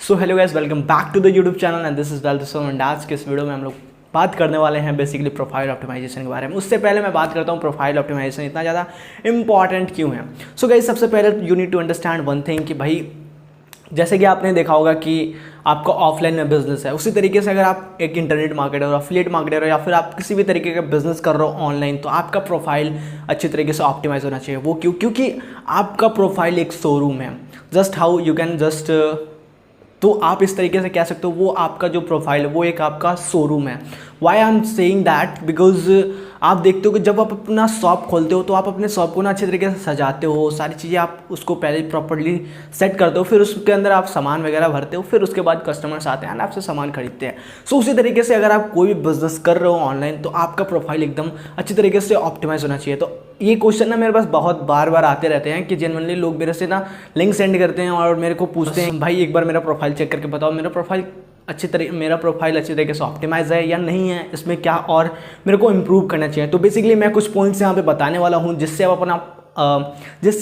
So hello guys, welcome back to the YouTube channel and this is Wealth and आज के इस video में हम लोग बात करने वाले हैं बेसिकली प्रोफाइल ऑप्टिमाइजेशन के बारे में। उससे पहले मैं बात करता हूँ प्रोफाइल ऑप्टिमाइजेशन इतना ज़्यादा इंपॉर्टेंट क्यों है। सो गाइस, सबसे पहले you need to understand one thing कि भाई जैसे कि आपने देखा होगा कि आपका ऑफलाइन में बिजनेस है, उसी तरीके से अगर आप एक इंटरनेट मार्केटर हो, एफिलिएट मार्केटर हो या फिर आप किसी भी तरीके का बिजनेस कर रहे हो ऑनलाइन, तो आपका प्रोफाइल अच्छी तरीके से ऑप्टिमाइज होना चाहिए। वो क्योंकि आपका प्रोफाइल एक शोरूम है। Just how you can just तो आप इस तरीके से कह सकते हो वो आपका जो प्रोफाइल है वो एक आपका शोरूम है। Why I am saying that because आप देखते हो कि जब आप अपना शॉप खोलते हो तो आप अपने शॉप को ना अच्छे तरीके से सजाते हो, सारी चीज़ें आप उसको पहले प्रॉपर्ली सेट करते हो, फिर उसके अंदर आप सामान वगैरह भरते हो, फिर उसके बाद कस्टमर्स आते हैं एंड आपसे सामान खरीदते हैं। सो उसी तरीके से अगर आप कोई भी बिजनेस कर रहे हो ऑनलाइन तो आपका प्रोफाइल एकदम अच्छी तरीके से ऑप्टिमाइज होना चाहिए। तो ये क्वेश्चन ना मेरे पास बहुत बार बार आते रहते हैं कि जेन्युइनली लोग मेरे से ना लिंक सेंड करते हैं और मेरे को पूछते हैं भाई एक बार मेरा प्रोफाइल चेक करके बताओ मेरा प्रोफाइल अच्छी तरीके से ऑप्टिमाइज है या नहीं है, इसमें क्या और मेरे को इम्प्रूव करना चाहिए। तो बेसिकली मैं कुछ पॉइंट्स यहाँ पे बताने वाला हूँ जिससे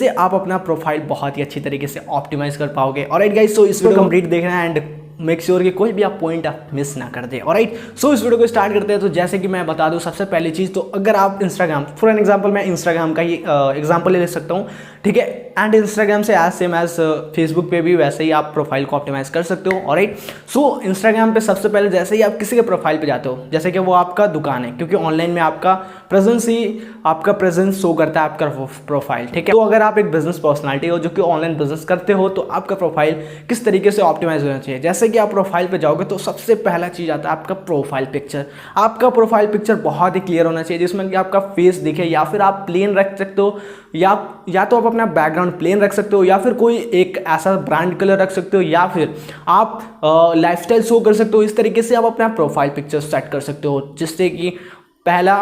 आप अपना प्रोफाइल बहुत ही अच्छी तरीके से ऑप्टिमाइज कर पाओगे। ऑलराइट गाइस, सो इस वीडियो कंप्लीट देखना एंड मेक श्योर कि कोई भी आप पॉइंट आप मिस ना कर दे। ऑलराइट, सो इस वीडियो को स्टार्ट करते हैं। तो जैसे कि मैं बता दूं सबसे पहली चीज़, तो अगर आप इंस्टाग्राम फॉर एन एग्जांपल, मैं इंस्टाग्राम का ही एग्जांपल ले सकता हूं, ठीक है। एंड इंस्टाग्राम से एज सेम एज फेसबुक पे भी वैसे ही आप प्रोफाइल को ऑप्टिमाइज कर सकते हो। ऑलराइट, सो इंस्टाग्राम पे सबसे पहले जैसे ही आप किसी के प्रोफाइल पे जाते हो, जैसे कि वो आपका दुकान है, क्योंकि ऑनलाइन में आपका प्रेजेंस शो करता है आपका प्रोफाइल, ठीक है। तो अगर आप एक बिजनेस पर्सनालिटी हो जो कि ऑनलाइन बिजनेस करते हो तो आपका प्रोफाइल किस तरीके से ऑप्टिमाइज होना चाहिए। जैसे कि आप प्रोफाइल पे जाओगे तो सबसे पहला चीज़ आता है आपका प्रोफाइल पिक्चर। आपका प्रोफाइल पिक्चर बहुत ही क्लियर होना चाहिए जिसमें कि आपका फेस दिखे, या फिर आप प्लेन रख सकते हो, या तो आप अपना बैकग्राउंड प्लेन रख सकते हो, या फिर कोई एक ऐसा ब्रांड कलर रख सकते हो, या फिर आप लाइफस्टाइल शो कर सकते हो। इस तरीके से आप अपना प्रोफाइल पिक्चर सेट कर सकते हो जिससे कि पहला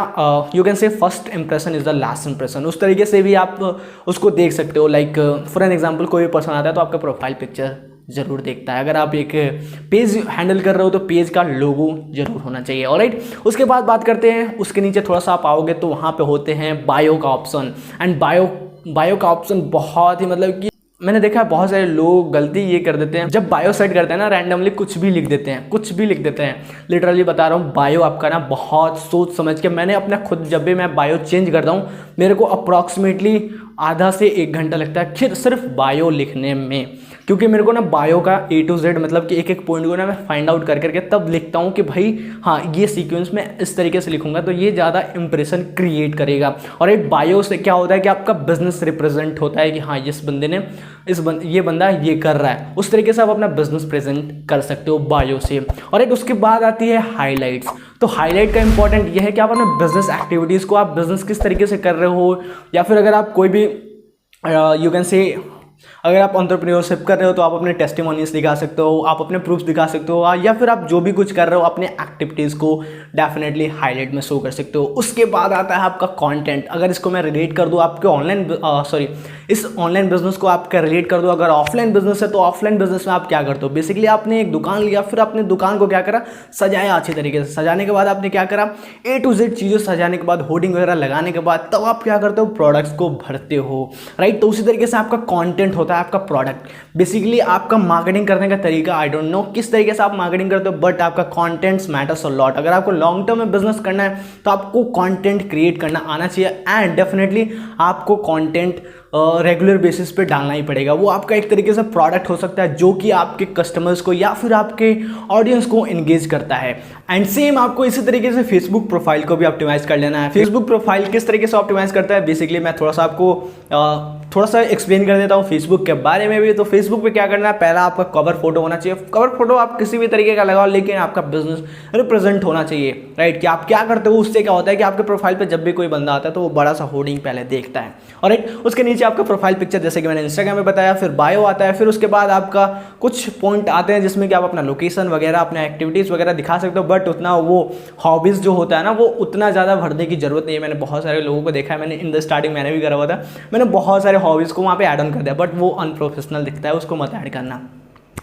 you can say first impression is the last impression. उस तरीके से भी आप उसको देख सकते हो। लाइक फॉर एन एग्जांपल, कोई भी पर्सन आता है तो आपका प्रोफाइल पिक्चर जरूर देखता है। अगर आप एक पेज हैंडल कर रहे हो तो पेज का लोगो जरूर होना चाहिए। ऑलराइट, उसके बाद बात करते हैं, उसके नीचे थोड़ा सा आप आओगे तो वहाँ पे होते हैं बायो का ऑप्शन। एंड बायो का ऑप्शन बहुत ही मतलब कि मैंने देखा है बहुत सारे लोग गलती ये कर देते हैं, जब बायो सेट करते हैं ना रैंडमली कुछ भी लिख देते हैं। लिटरली बता रहा हूँ, बायो आपका ना बहुत सोच समझ के, मैंने अपना खुद जब भी मैं बायो चेंज करता हूँ मेरे को अप्रॉक्सीमेटली आधा से 1 घंटा लगता है सिर्फ बायो लिखने में, क्योंकि मेरे को ना बायो का A to Z मतलब कि एक पॉइंट को ना मैं फाइंड आउट करके तब लिखता हूँ कि भाई हाँ ये सीक्वेंस में इस तरीके से लिखूंगा तो ये ज़्यादा इंप्रेशन क्रिएट करेगा। और एक बायो से क्या होता है कि आपका बिजनेस रिप्रेजेंट होता है कि हाँ इस बंदे ने ये बंदा ये कर रहा है, उस तरीके से आप अपना बिजनेस प्रेजेंट कर सकते हो बायो से। और एक उसके बाद आती है हाईलाइट्स। तो हाईलाइट का इंपॉर्टेंट ये है कि आप अपने बिजनेस एक्टिविटीज़ को, आप बिजनेस किस तरीके से कर रहे हो, या फिर अगर आप कोई भी यू कैन से अगर आप एंटरप्रेन्योरशिप कर रहे हो तो आप अपने टेस्टिमोनियल्स दिखा सकते हो, आप अपने प्रूफ्स दिखा सकते हो, या फिर आप जो भी कुछ कर रहे हो अपने एक्टिविटीज़ को डेफिनेटली हाईलाइट में शो कर सकते हो। उसके बाद आता है आपका कंटेंट। अगर इसको मैं रिलेट कर दूँ आपके इस ऑनलाइन बिजनेस को आपका रिलेट कर दूँ, अगर ऑफलाइन बिजनेस है तो ऑफलाइन बिजनेस में आप क्या करते हो, बेसिकली आपने एक दुकान लिया, फिर अपने दुकान को क्या करा, सजाया अच्छी तरीके से। सजाने के बाद आपने क्या करा, A to Z चीज़ें सजाने के बाद, होर्डिंग वगैरह लगाने के बाद तब आप क्या करते हो, प्रोडक्ट्स को भरते हो। राइट, तो उसी तरीके से आपका कॉन्टेंट होता है आपका प्रोडक्ट। बेसिकली आपका मार्केटिंग करने का तरीका, आई डोंट नो किस तरीके से आप मार्केटिंग करते हो, बट आपका कंटेंट्स मैटर्स अ लॉट। अगर आपको लॉन्ग टर्म में बिजनेस करना है तो आपको कंटेंट क्रिएट करना आना चाहिए, एंड डेफिनेटली आपको कंटेंट रेगुलर बेसिस पे डालना ही पड़ेगा। वो आपका एक तरीके से प्रोडक्ट हो सकता है जो कि आपके कस्टमर्स को या फिर आपके ऑडियंस को एंगेज करता है। एंड सेम आपको इसी तरीके से फेसबुक प्रोफाइल को भी ऑप्टिमाइज कर लेना है। फेसबुक प्रोफाइल किस तरीके से ऑप्टिमाइज करता है, बेसिकली मैं थोड़ा सा आपको थोड़ा सा एक्सप्लेन कर देता हूँ फेसबुक के बारे में भी। तो फेसबुक पे क्या करना है, पहला आपका कवर फोटो होना चाहिए। कवर फोटो आप किसी भी तरीके का लगाओ, लेकिन आपका बिजनेस रिप्रेजेंट होना चाहिए। राइट, कि आप क्या करते हो, उससे क्या होता है कि आपके प्रोफाइल पे जब भी कोई बंदा आता है तो वो बड़ा सा होर्डिंग पहले देखता है। और राइट, उसके नीचे आपका प्रोफाइल पिक्चर जैसे कि मैंने इंस्टाग्राम में बताया, फिर बायो आता है, फिर उसके बाद आपका कुछ पॉइंट आते हैं जिसमें कि आप अपना लोकेशन वगैरह, अपने एक्टिविटीज़ वगैरह दिखा सकते हो, बट उतना वो हॉबीज़ जो होता है ना वो उतना ज़्यादा भरने की जरूरत नहीं है। मैंने बहुत सारे लोगों को देखा है, मैंने इन द स्टार्टिंग मैंने भी करा हुआ था, मैंने बहुत सारे हॉबीज़ को वहाँ पे ऐड ऑन कर दिया, बट वो अनप्रोफेशनल दिखता है, उसको मत ऐड करना।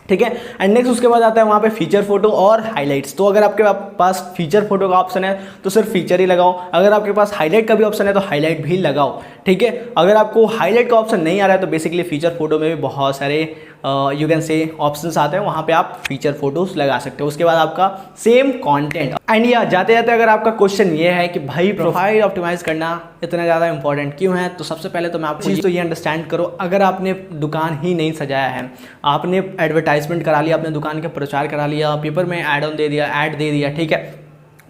ठीक है। एंड नेक्स्ट उसके बाद आता है वहाँ पे फीचर फोटो और हाइलाइट्स। तो अगर आपके पास फीचर फोटो का ऑप्शन है तो सिर्फ फीचर ही लगाओ, अगर आपके पास हाईलाइट का भी ऑप्शन है तो हाईलाइट भी लगाओ। ठीक है। अगर आपको हाईलाइट का ऑप्शन नहीं आ रहा है तो बेसिकली फीचर फोटो में भी बहुत सारे यू कैन से ऑप्शंस आते हैं, वहाँ पे आप फीचर फोटोज लगा सकते हो। उसके बाद आपका सेम कंटेंट एंड या जाते जाते अगर आपका क्वेश्चन ये है कि भाई प्रोफाइल ऑप्टिमाइज करना इतना ज़्यादा इंपॉर्टेंट क्यों है, तो सबसे पहले तो मैं आपको चीज़ तो ये अंडरस्टैंड करो, अगर आपने दुकान ही नहीं सजाया है, आपने एडवर्टाइजमेंट करा लिया, अपने दुकान का प्रचार करा लिया, पेपर में ऐड ऑन दे दिया, ऐड दे दिया, ठीक है,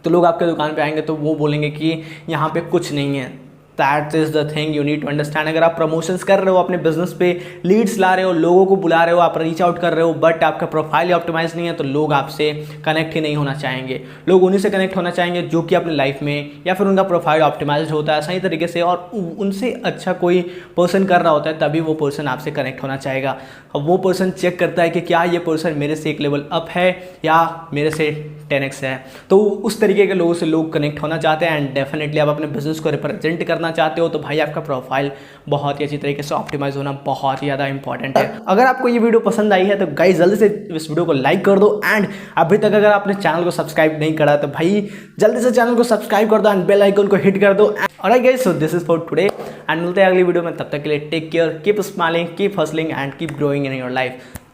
तो लोग आपके दुकान पे आएंगे तो वो बोलेंगे कि यहाँ पे कुछ नहीं है। That is the thing you need to understand. अगर आप प्रमोशंस कर रहे हो, अपने बिजनेस पे लीड्स ला रहे हो, लोगों को बुला रहे हो, आप रीच आउट कर रहे हो, बट आपका प्रोफाइल ऑप्टिमाइज नहीं है, तो लोग आपसे कनेक्ट ही नहीं होना चाहेंगे। लोग उन्हीं से कनेक्ट होना चाहेंगे जो कि अपनी लाइफ में या फिर उनका प्रोफाइल ऑप्टिमाइज होता है सही तरीके से और उनसे अच्छा कोई पर्सन कर रहा होता है, तभी वो पर्सन आपसे कनेक्ट होना चाहेगा। अब वो पर्सन चेक करता है कि क्या ये पर्सन मेरे से एक लेवल अप है या मेरे से 10x है, तो उस तरीके के लोगों से लोग कनेक्ट होना चाहते हैं। एंड डेफिनेटली आप अपने बिजनेस को रिप्रेजेंट करना चाहते हो तो भाई आपका प्रोफाइल बहुत ही अच्छी तरीके से ऑप्टिमाइज होना बहुत ही ज़्यादा इंपॉर्टेंट है। अगर आपको ये वीडियो पसंद आई है तो गाइस जल्दी से इस वीडियो को लाइक कर दो एंड अभी तक अगर आपने चैनल को सब्सक्राइब नहीं करा तो भाई जल्दी से चैनल को सब्सक्राइब कर दो एंड बेल आइकन को हिट कर दो। Alright guys, so this is for today and मिलते हैं अगली वीडियो में। तब तक के लिए take care, keep smiling, keep hustling and keep growing in your life.